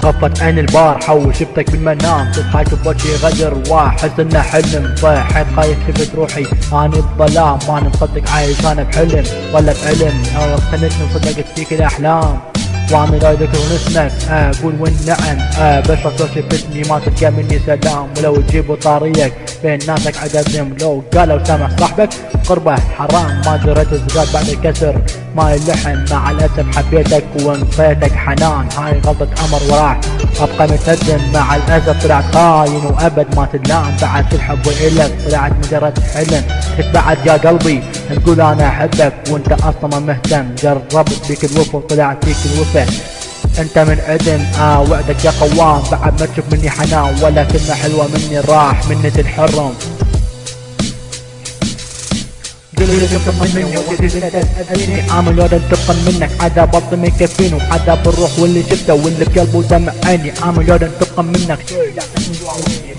خفت عين البارحة وشفتك بالمنام تضحك بوجهي غدر واحس انه حلم ضحك خايف شفت روحي اني بظلام ماني مصدق عايش انا بحلم ولا بعلم اقتنعتني وصدقت فيك الاحلام وانا لا اذكر اسمك اقول والنعم بس لو شفتني ما تلقى مني سلام ولو تجيبوا طاريك بين ناسك عددهم لو قالوا سامح صاحبك قربه حرام ما دريت الزقاق بعد الكسر ما اللحن مع الاسف حبيتك وانطيتك حنان هاي غلطة امر وراح ابقى متندم مع الاسف طلعت خاين وابد ما تلام بعد كل حب والك طلعت مجرد حلم بعد يا قلبي تقول انا احبك وانت اصلا ما مهتم جربت فيك الوفا وطلعت فيك الوفا انت من عدم وعدك يا قوام بعد ما تشوف مني حنان ولا كلمة حلوة مني راح مني تنحرم عامل ورد انتقم منك عذاب بطن ما يكفيني وعذاب الروح واللي شفته واللي بقلبه دمع عيني عامل ورد انتقم منك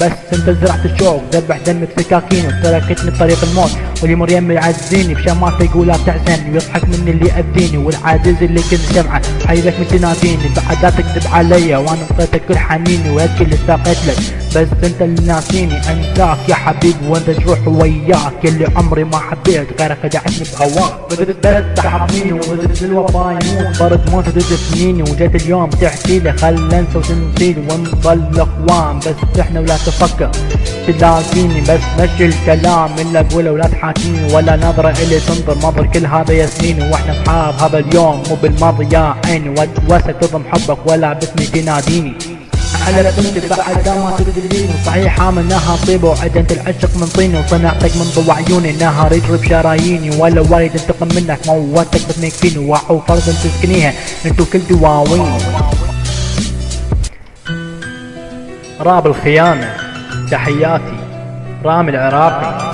بس انت زرعت الشوق ذبح دمك سكاكين وتركتني بطريق الموت واللي مريم يعزيني بشماتة يقولها بتحزني ويضحك مني اللي يأذيني والعزيز اللي كنت جمعه حيلك من تناديني بعدها تكذب علي وانا اعطيتك كل حنيني وهيك اللي ساقيت لك بس انت اللي ناسيني انساك يا حبيبي وانت جروح وياك اللي عمري ما حبيت غيرك خدعتني بهواك بدت تحبني وبدت الوفا يموت برد موت تدفنيني وجيت اليوم تحكي لي خل انسى وتنسيني ونضل اخوان بس احنا ولا تفكر تلاقيني بس مشي الكلام اللي اقوله ولا تحاكيني ولا نظرة اللي تنظر مضر كل هذا يا سنيني واحنا اصحاب هذا اليوم مو بالماضي يا عيني وسك تضم حبك ولا باسمي تناديني على بنتي بعد ما تدريني صحيح عاملناها طيبة وعدنت العشق من طيني وصنعتك من ضوء عيوني النهار يجرب شراييني ولا وارد انتقم منك موتك بس يكفيني وعو فرض تسكنيها انتو كل دواوين راب الخيانة تحياتي رامي العراقي.